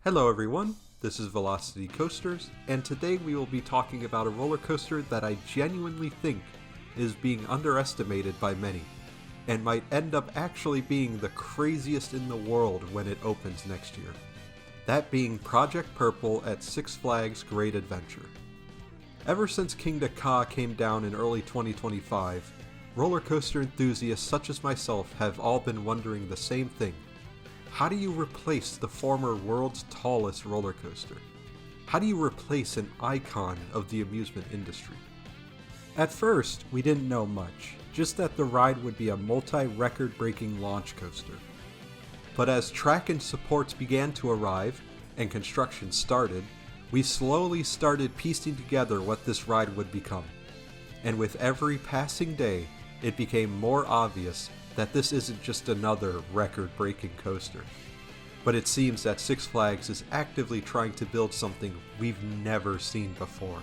Hello everyone, this is Velocity Coasters, and today we will be talking about a roller coaster that I genuinely think is being underestimated by many, and might end up actually being the craziest in the world when it opens next year. That being Project Purple at Six Flags Great Adventure. Ever since Kingda Ka came down in early 2025, roller coaster enthusiasts such as myself have all been wondering the same thing. How do you replace the former world's tallest roller coaster? How do you replace an icon of the amusement industry? At first, we didn't know much, just that the ride would be a multi-record breaking launch coaster. But as track and supports began to arrive, and construction started, we slowly started piecing together what this ride would become. And with every passing day, it became more obvious that this isn't just another record-breaking coaster. But it seems that Six Flags is actively trying to build something we've never seen before.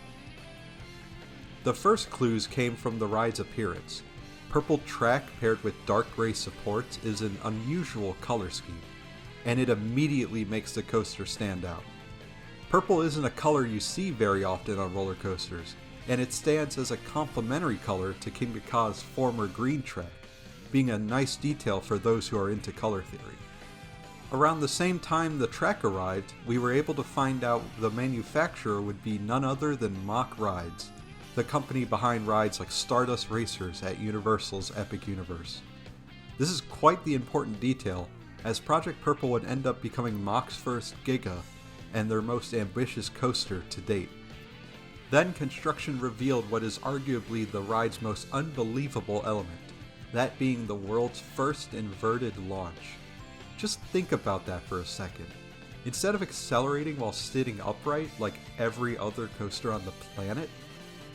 The first clues came from the ride's appearance. Purple track paired with dark gray supports is an unusual color scheme, and it immediately makes the coaster stand out. Purple isn't a color you see very often on roller coasters, and it stands as a complementary color to Kingda Ka's former green track, being a nice detail for those who are into color theory. Around the same time the track arrived, we were able to find out the manufacturer would be none other than Mack Rides, the company behind rides like Stardust Racers at Universal's Epic Universe. This is quite the important detail, as Project Purple would end up becoming Mack's first Giga and their most ambitious coaster to date. Then construction revealed what is arguably the ride's most unbelievable element, that being the world's first inverted launch. Just think about that for a second. Instead of accelerating while sitting upright like every other coaster on the planet,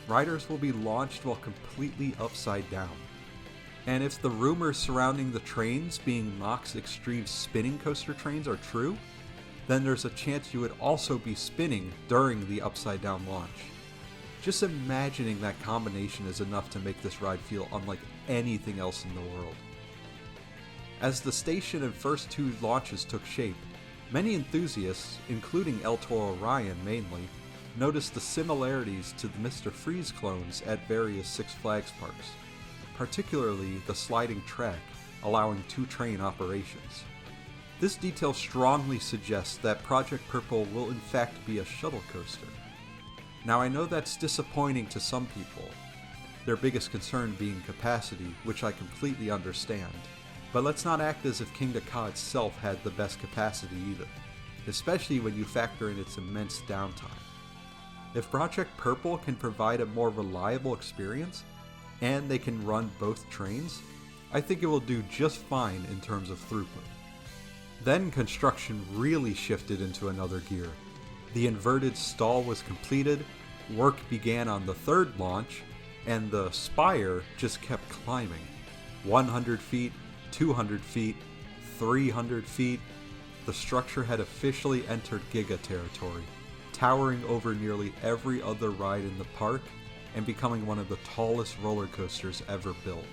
riders will be launched while completely upside down. And if the rumors surrounding the trains being Mack's extreme spinning coaster trains are true, then there's a chance you would also be spinning during the upside down launch. Just imagining that combination is enough to make this ride feel unlike anything else in the world. As the station and first two launches took shape, many enthusiasts, including ElToroRyan mainly, noticed the similarities to the Mr. Freeze clones at various Six Flags parks, particularly the sliding track, allowing two-train operations. This detail strongly suggests that Project Purple will in fact be a shuttle coaster. Now I know that's disappointing to some people, their biggest concern being capacity, which I completely understand, but let's not act as if Kingda Ka itself had the best capacity either, especially when you factor in its immense downtime. If Project Purple can provide a more reliable experience, and they can run both trains, I think it will do just fine in terms of throughput. Then construction really shifted into another gear. The inverted stall was completed, work began on the third launch, and the spire just kept climbing. 100 feet, 200 feet, 300 feet. The structure had officially entered Giga territory, towering over nearly every other ride in the park and becoming one of the tallest roller coasters ever built.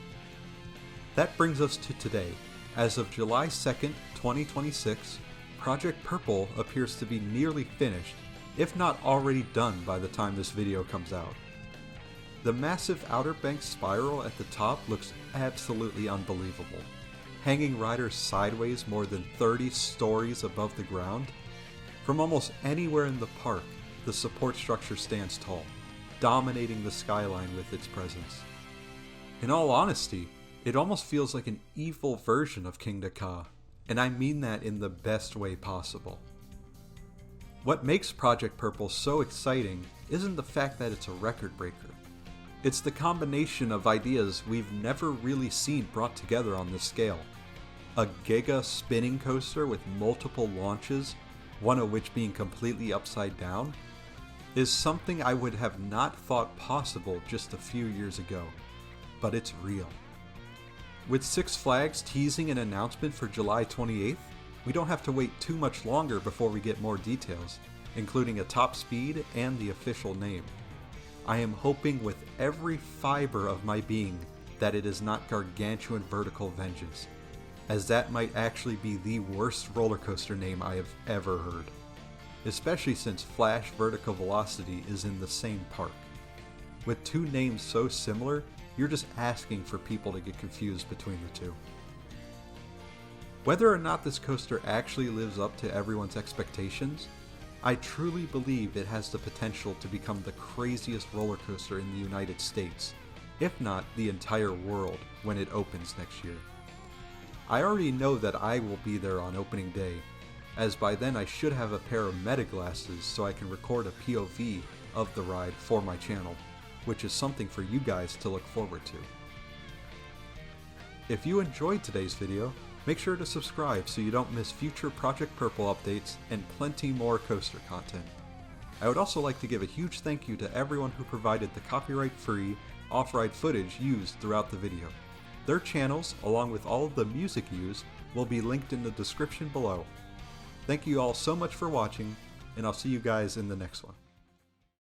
That brings us to today. As of July 2nd, 2026, Project Purple appears to be nearly finished, if not already done by the time this video comes out. The massive Outer Banks spiral at the top looks absolutely unbelievable, hanging riders sideways more than 30 stories above the ground. From almost anywhere in the park, the support structure stands tall, dominating the skyline with its presence. In all honesty, it almost feels like an evil version of Kingda Ka, and I mean that in the best way possible. What makes Project Purple so exciting isn't the fact that it's a record breaker. It's the combination of ideas we've never really seen brought together on this scale. A giga spinning coaster with multiple launches, one of which being completely upside down, is something I would have not thought possible just a few years ago. But it's real. With Six Flags teasing an announcement for July 28th, we don't have to wait too much longer before we get more details, including a top speed and the official name. I am hoping with every fiber of my being that it is not Gargantuan Vertical Vengeance, as that might actually be the worst roller coaster name I have ever heard. especially since Flash Vertical Velocity is in the same park. With two names so similar, you're just asking for people to get confused between the two. Whether or not this coaster actually lives up to everyone's expectations, I truly believe it has the potential to become the craziest roller coaster in the United States, if not the entire world, when it opens next year. I already know that I will be there on opening day, as by then I should have a pair of meta glasses so I can record a POV of the ride for my channel, which is something for you guys to look forward to. If you enjoyed today's video, make sure to subscribe so you don't miss future Project Purple updates and plenty more coaster content. I would also like to give a huge thank you to everyone who provided the copyright-free, off-ride footage used throughout the video. Their channels, along with all of the music used, will be linked in the description below. Thank you all so much for watching, and I'll see you guys in the next one.